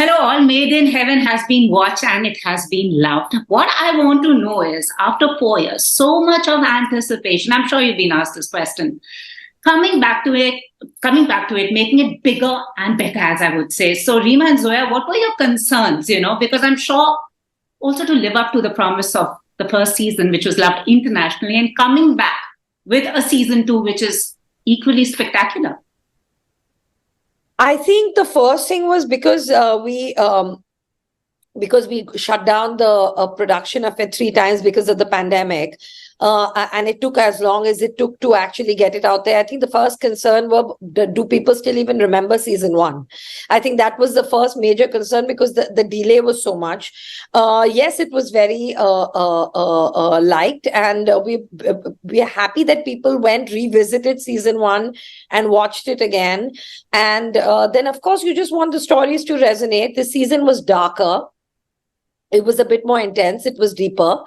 Hello, all. Made in Heaven has been watched and it has been loved. What I want to know is, after 4 years, so much of anticipation. I'm sure you've been asked this question. Coming back to it, making it bigger and better, as I would say. So, Reema and Zoya, what were your concerns? Because I'm sure also to live up to the promise of the first season, which was loved internationally, and coming back with a season two, which is equally spectacular. I think the first thing was because we shut down the production of it 3 times because of the pandemic, and it took as long as it took to actually get it out there. I think the first concern was, do people still even remember season 1? I think that was the first major concern because the delay was so much. Yes, it was very liked, and we are happy that people revisited season 1 and watched it again. And then, of course, you just want the stories to resonate. This season was darker. It was a bit more intense. It was deeper.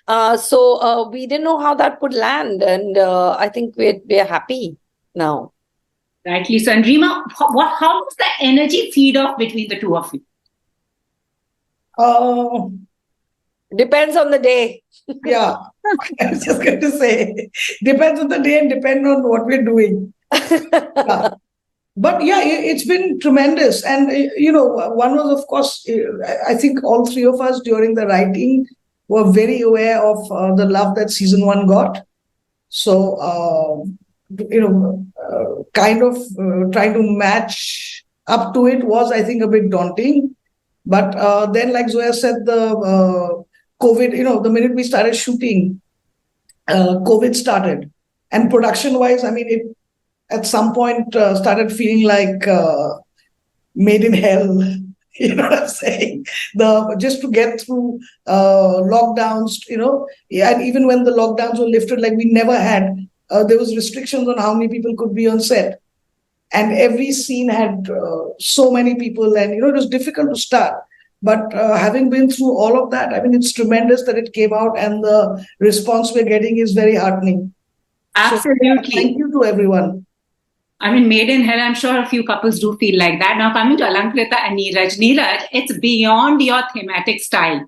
So we didn't know how that would land. And I think we're happy now. Rightly so. And Reema, how does the energy feed off between the two of you? Depends on the day. Yeah, I was just going to say, depends on the day and depend on what we're doing. Yeah. But yeah, it's been tremendous. And, one was, of course, I think all three of us during the writing were very aware of the love that season 1 got. So, kind of trying to match up to it was, I think, a bit daunting. But then, like Zoya said, the COVID, the minute we started shooting, COVID started. And production-wise, I mean, it at some point started feeling like made in hell. You know what I'm saying? Just to get through lockdowns, and even when the lockdowns were lifted, like we never had, there was restrictions on how many people could be on set. And every scene had so many people, and, it was difficult to start. But having been through all of that, I mean, it's tremendous that it came out, and the response we're getting is very heartening. Absolutely. So, thank you to everyone. I mean, made in hell, I'm sure a few couples do feel like that. Now, coming to Alankrita and Neeraj. Neeraj, it's beyond your thematic style,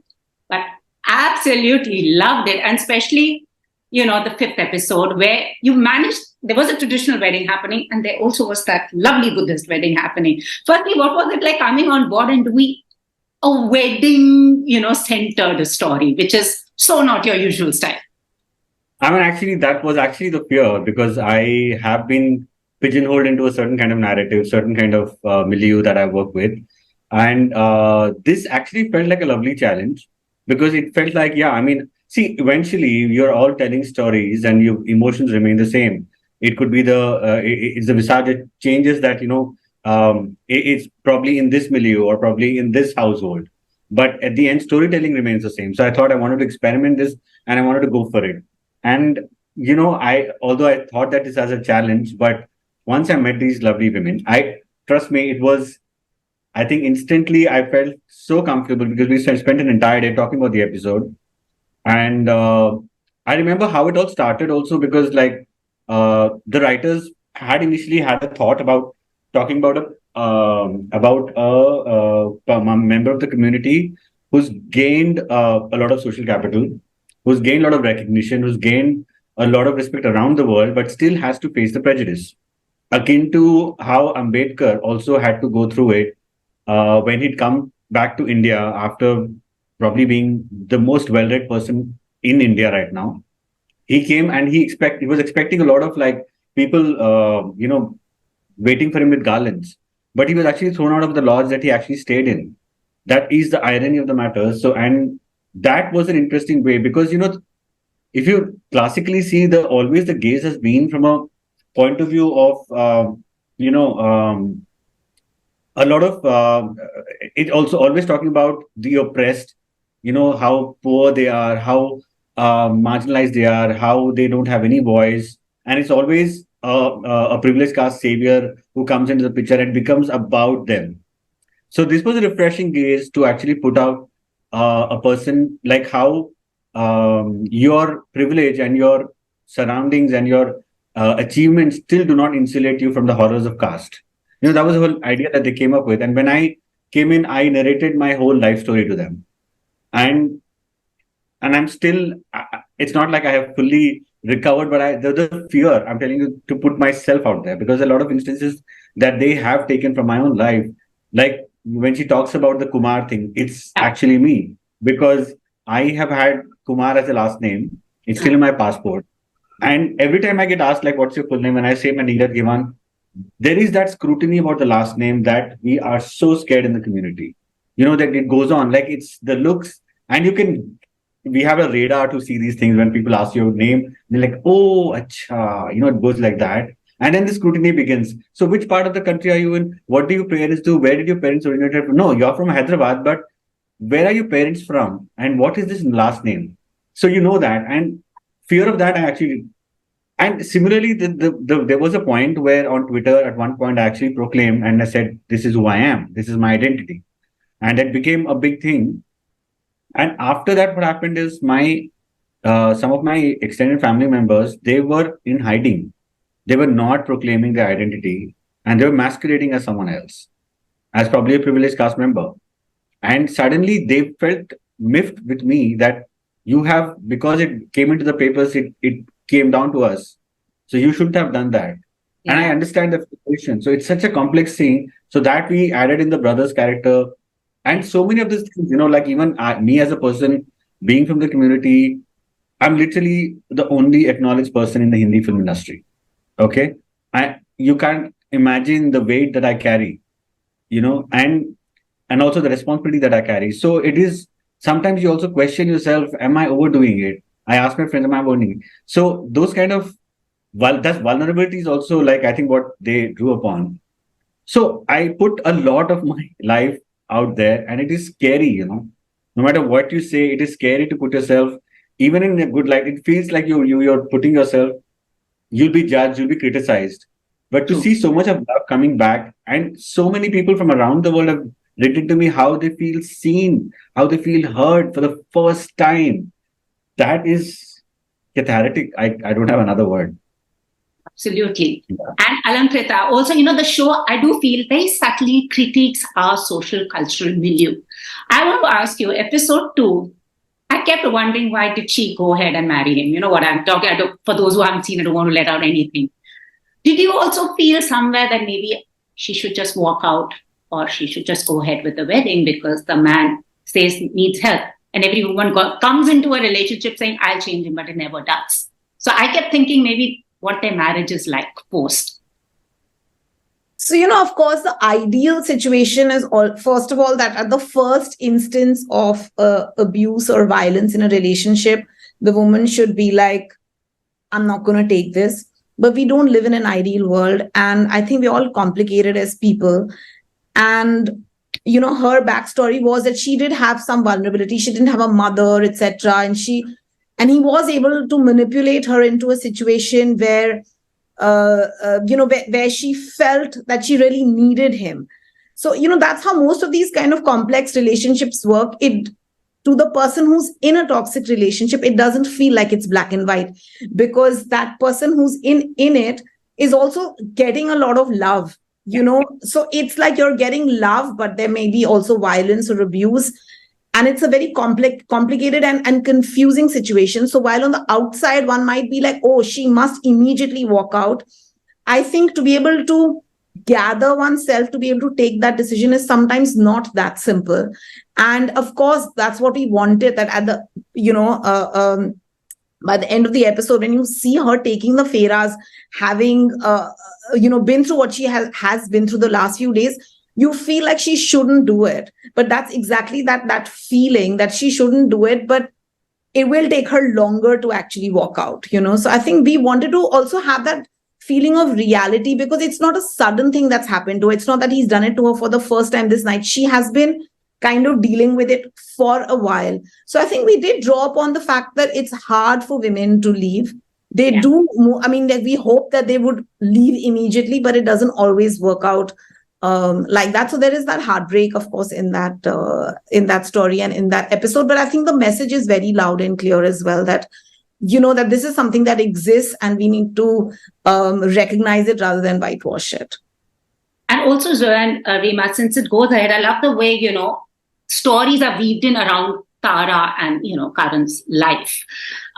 but absolutely loved it. And especially, the 5th episode where you managed, there was a traditional wedding happening and there also was that lovely Buddhist wedding happening. Firstly, what was it like coming on board and doing a wedding, centered story, which is so not your usual style? I mean, actually, that was actually the fear, because I have been pigeonholed into a certain kind of narrative, certain kind of milieu that I work with. And this actually felt like a lovely challenge, because it felt like, see, eventually you're all telling stories and your emotions remain the same. It could be it's the visage, it changes that, it's probably in this milieu or probably in this household. But at the end, storytelling remains the same. So I thought I wanted to experiment this and I wanted to go for it. And, although I thought that this as a challenge, but once I met these lovely women, trust me, it was, I think instantly I felt so comfortable, because we spent an entire day talking about the episode. And I remember how it all started also, because the writers had initially had a thought about talking about a member of the community who's gained a lot of social capital, who's gained a lot of recognition, who's gained a lot of respect around the world, but still has to face the prejudice. Akin to how Ambedkar also had to go through it when he'd come back to India after probably being the most well-read person in India right now. He came and he was expecting a lot of people, waiting for him with garlands. But he was actually thrown out of the lodge that he actually stayed in. That is the irony of the matter. So, and that was an interesting way, because, if you classically see always the gaze has been from a point of view of, a lot of, it also always talking about the oppressed, how poor they are, how marginalized they are, how they don't have any voice. And it's always a privileged caste savior who comes into the picture and becomes about them. So this was a refreshing gaze to actually put out a person, like how your privilege and your surroundings and your achievements still do not insulate you from the horrors of caste. That was the whole idea that they came up with. And when I came in, I narrated my whole life story to them. And I'm still, it's not like I have fully recovered, but the fear, I'm telling you, to put myself out there, because a lot of instances that they have taken from my own life, like when she talks about the Kumar thing, it's Yeah. actually me, because I have had Kumar as a last name. It's still in my passport. And every time I get asked, like, what's your full name? And I say my Neeraj Ghaywan, there is that scrutiny about the last name that we are so scared in the community. That it goes on, like it's the looks, and we have a radar to see these things. When people ask your name, they're like, oh, acha, it goes like that. And then the scrutiny begins. So which part of the country are you in? What do your parents do? Where did your parents originate from? No, you're from Hyderabad, but where are your parents from? And what is this last name? So you know that. And fear of that, I actually, and similarly, there was a point where on Twitter, at one point, I actually proclaimed and I said, this is who I am. This is my identity. And it became a big thing. And after that, what happened is some of my extended family members, they were in hiding. They were not proclaiming their identity, and they were masquerading as someone else, as probably a privileged caste member. And suddenly they felt miffed with me that you have, because it came into the papers, it came down to us. So you shouldn't have done that. And I Yeah. understand the frustration. So it's such a complex thing. So that we added in the brother's character. And so many of these things, like even me as a person being from the community, I'm literally the only acknowledged person in the Hindi film industry. Okay. You can't imagine the weight that I carry, and also the responsibility that I carry. So it is, sometimes you also question yourself, am I overdoing it? I ask my friends, am I overdoing it? So those kind of, that's vulnerability is also, like, I think what they drew upon. So I put a lot of my life out there, and it is scary. No matter what you say, it is scary to put yourself, even in a good light. It feels like you're putting yourself, you'll be judged, you'll be criticized. But to True. see so much of love coming back, and so many people from around the world have written to me how they feel seen, how they feel heard for the first time, that is cathartic. I don't have another word. Absolutely. And Alankrita, also, the show, I do feel very subtly critiques our social cultural milieu. I want to ask you, episode 2, I kept wondering, why did she go ahead and marry him? You know what I'm talking about. For those who haven't seen it, I don't want to let out anything. Did you also feel somewhere that maybe she should just walk out, or she should just go ahead with the wedding because the man says needs help? And every woman comes into a relationship saying, I'll change him, but it never does. So I kept thinking maybe what their marriage is like post. So, of course, the ideal situation is, first of all, that at the first instance of abuse or violence in a relationship, the woman should be like, I'm not going to take this. But we don't live in an ideal world. And I think we're all complicated as people. And, her backstory was that she did have some vulnerability. She didn't have a mother, etc. And he was able to manipulate her into a situation where where she felt that she really needed him. So, that's how most of these kind of complex relationships work. To the person who's in a toxic relationship, it doesn't feel like it's black and white, because that person who's in it is also getting a lot of love, so it's like you're getting love, but there may be also violence or abuse. And it's a very complicated and confusing situation. So while on the outside, one might be like, oh, she must immediately walk out. I think to be able to gather oneself, to be able to take that decision is sometimes not that simple. And of course, that's what we wanted, that at the, by the end of the episode, when you see her taking the Feras, having, been through what she has been through the last few days, you feel like she shouldn't do it. But that's exactly that feeling that she shouldn't do it, but it will take her longer to actually walk out, So I think we wanted to also have that feeling of reality, because it's not a sudden thing that's happened to her. It's not that he's done it to her for the first time this night. She has been kind of dealing with it for a while. So I think we did draw upon the fact that it's hard for women to leave. They do. I mean, we hope that they would leave immediately, but it doesn't always work out like that. So there is that heartbreak, of course, in that story and in that episode. But I think the message is very loud and clear as well, that that this is something that exists and we need to recognize it rather than whitewash it. And also, Zoya and Reema, since it goes ahead, I love the way, stories are weaved in around Tara and, Karan's life.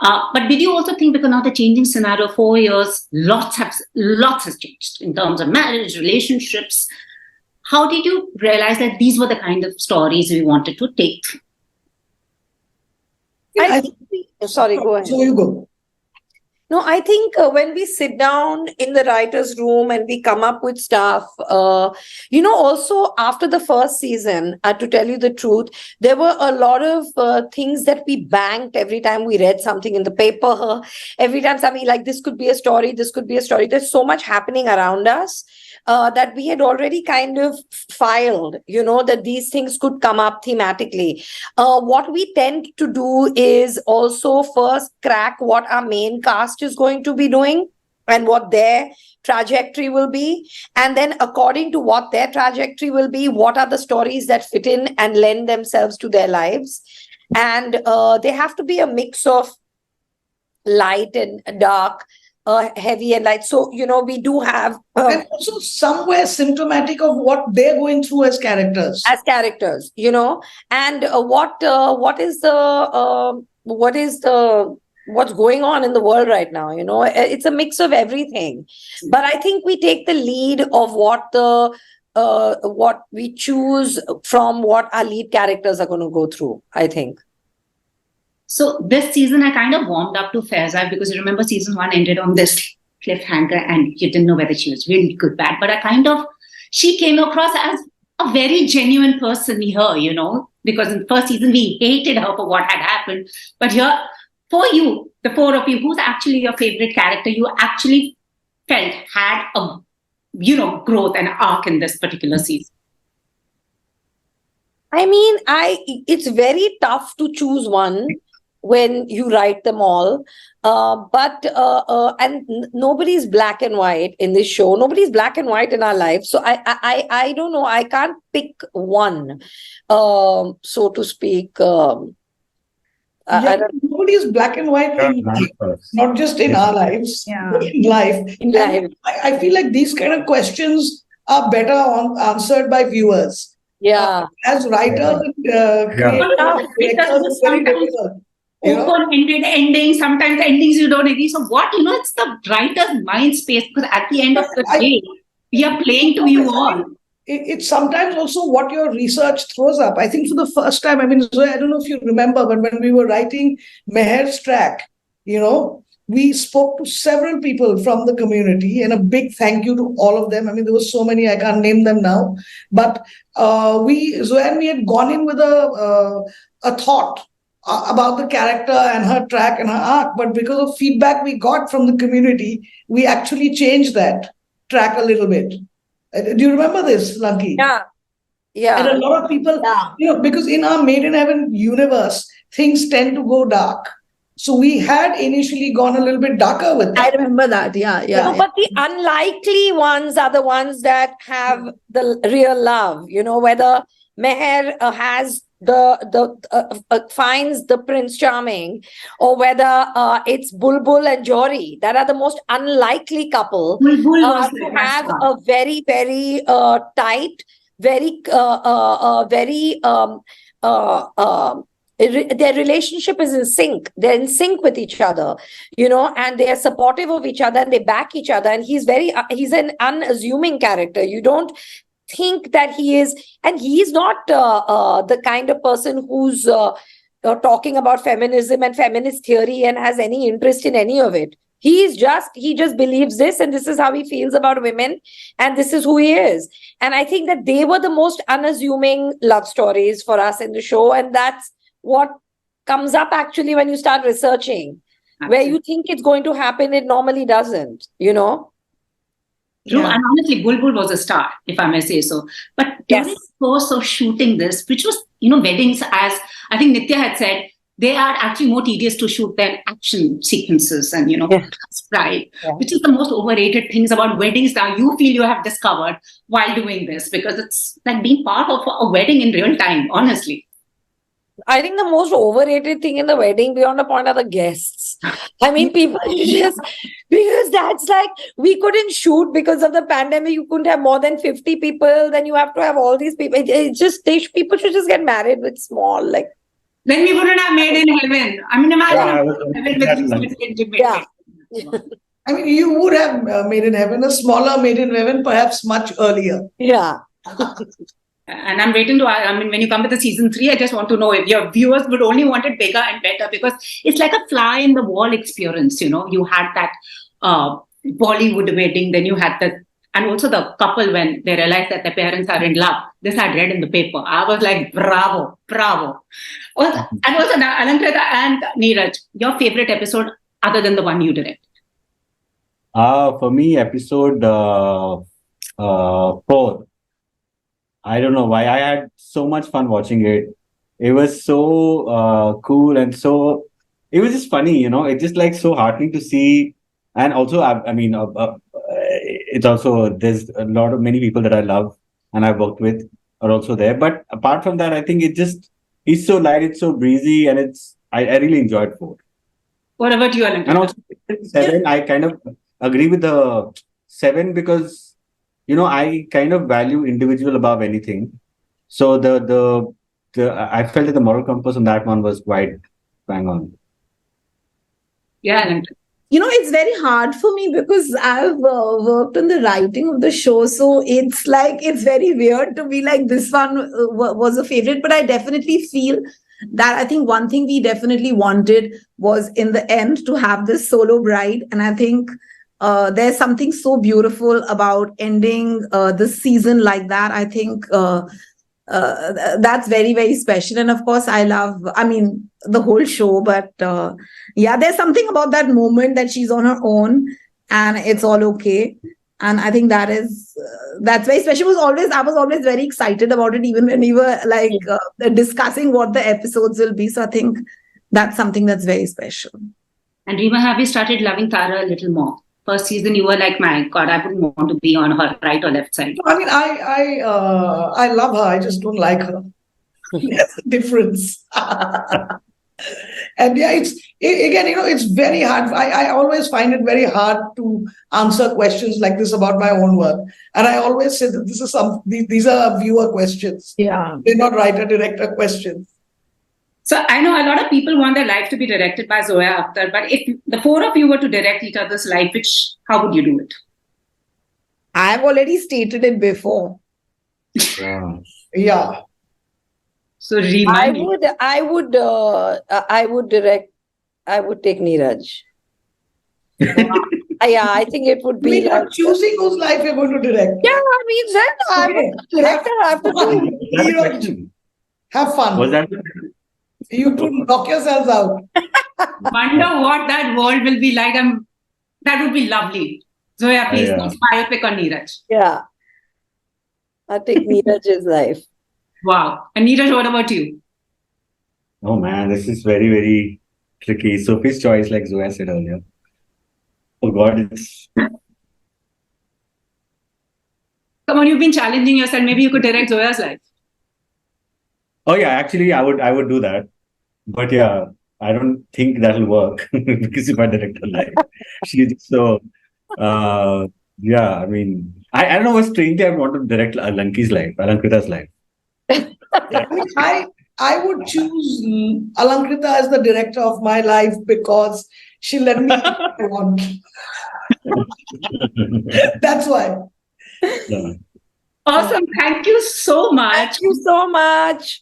But did you also think, because now the changing scenario, 4 years, lots has changed in terms of marriage, relationships. How did you realize that these were the kind of stories we wanted to take? Sorry, go ahead. So you go. No, I think when we sit down in the writer's room and we come up with stuff, also after the first season, to tell you the truth, there were a lot of things that we banked every time we read something in the paper. Every time something like this could be a story, this could be a story. There's so much happening around us that we had already kind of filed, that these things could come up thematically. What we tend to do is also first crack what our main cast is going to be doing and what their trajectory will be. And then according to what their trajectory will be, what are the stories that fit in and lend themselves to their lives. And they have to be a mix of light and dark, heavy and light. So, we do have... and also somewhere symptomatic of what they're going through as characters. And what's going on in the world right now, it's a mix of everything. But I think we take the lead of what we choose from what our lead characters are going to go through, I think. So this season, I kind of warmed up to Faizal because you remember season 1 ended on this cliffhanger and you didn't know whether she was really good, bad. But she came across as a very genuine person here, because in the first season, we hated her for what had happened. But here, for you, the 4 of you, who's actually your favorite character you actually felt had a, growth and arc in this particular season? I mean, it's very tough to choose one when you write them all. And nobody's black and white in this show. Nobody's black and white in our life. So I don't know. I can't pick one, so to speak. Nobody's black and white, not just in our lives, but in life. I feel like these kind of questions are better answered by viewers. Yeah. As writers, creators, it's very difficult. Open-ended endings, sometimes endings you don't agree. So what, it's the writer's mind space, because at the end of the day, we are playing to you all. It's sometimes also what your research throws up. I think for the first time, Zoya, I don't know if you remember, but when we were writing Meher's track, we spoke to several people from the community, and a big thank you to all of them. There were so many, I can't name them now. But Zoya and me had gone in with a thought about the character and her track and her arc. But because of feedback we got from the community, we actually changed that track a little bit. Do you remember this, Lanki? Yeah. And a lot of people, because in our Made in Heaven universe, things tend to go dark. So we had initially gone a little bit darker with that. I remember that. Yeah. But the unlikely ones are the ones that have the real love, whether Meher has finds the Prince Charming, or whether it's Bulbul and Jory, that are the most unlikely couple to have a very, very tight, very, their relationship is in sync. They're in sync with each other, and they are supportive of each other and they back each other. And he's an unassuming character. You don't think that he is, and he's not the kind of person who's talking about feminism and feminist theory and has any interest in any of it. He just believes this, and this is how he feels about women, and this is who he is. And I think that they were the most unassuming love stories for us in the show, and that's what comes up actually when you start researching. Where you think it's going to happen, it normally doesn't, True, and honestly, Bulbul was a star, if I may say so. But during the course of shooting this, which was, weddings, as I think Nitya had said, they are actually more tedious to shoot than action sequences and, pride, which is the most overrated things about weddings that you feel you have discovered while doing this, because it's like being part of a wedding in real time, honestly. I think the most overrated thing in the wedding, beyond a point, are the guests. I mean, people just, because that's like, we couldn't shoot because of the pandemic. You couldn't have more than 50 people. Then you have to have all these people. It just, people should just get married with small, like, Then we wouldn't have made in heaven. I mean, Yeah, I imagine was heaven that with line. such intimate. yeah. I mean, you would have made in heaven, a smaller made in heaven, perhaps much earlier. Yeah. And I'm waiting to, I mean, when you come with the season 3, I just want to know if your viewers would only want it bigger and better, because it's like a fly in the wall experience. You had that Bollywood wedding, then you had the, and also the couple when they realized that their parents are in love. This I read in the paper. I was like, bravo, bravo. And also now, Alankrita and Neeraj, your favorite episode other than the one you direct? For me, episode 4. I don't know why I had so much fun watching it. It was so cool and so. It was just funny, It's just like so heartening to see, and also I mean, it's also there's many people that I love and I've worked with are also there. But apart from that, I think it's so light, it's so breezy, and I really enjoyed 4. What about you, Alankrita? And also 7, I kind of agree with the 7 because I kind of value individual above anything. So the I felt that the moral compass on that one was quite bang on. Yeah, Alankrita. It's very hard for me because I've worked on the writing of the show. So it's like, it's very weird to be like, this one was a favorite. But I definitely feel that I think one thing we definitely wanted was in the end to have this solo bride. And I think there's something so beautiful about ending this season like that. I think that's very, very special. And of course, I mean, the whole show, but yeah, there's something about that moment that she's on her own and it's all okay. And I think that's very special. I was always very excited about it, even when we were like discussing what the episodes will be. So I think that's something that's very special. And Reema, have you started loving Tara a little more? First season, you were like, my God, I wouldn't want to be on her right or left side. I mean, I love her. I just don't like her. That's the difference. And yeah, it's very hard. I always find it very hard to answer questions like this about my own work. And I always say that these are viewer questions. Yeah. They're not writer director questions. So I know a lot of people want their life to be directed by Zoya Akhtar, but if the 4 of you were to direct each other's life, how would you do it? I've already stated it before. Yeah. So Reema, I would take Neeraj. Yeah, I think it would be You're choosing whose life you're going to direct. Yeah, I mean, then I'm a director. I have to do. Was that a question? Have fun. Was that? You two knock yourselves out. wonder what that world will be like. That would be lovely. Zoya, please, biopic on Neeraj. Yeah. I take Neeraj's life. Wow. And Neeraj, what about you? Oh man, this is very, very tricky. Sophie's choice, like Zoya said earlier. Oh God, it's. Come on, you've been challenging yourself. Maybe you could direct Zoya's life. Oh yeah, actually, I would do that, but yeah, I don't think that'll work because if I direct her life, she's so. Yeah, I mean, I don't know what strangely I want to direct Alankrita's life. I would choose Alankrita as the director of my life because she let me do what I want. That's why. Yeah. Awesome. Thank you so much. Thank you so much.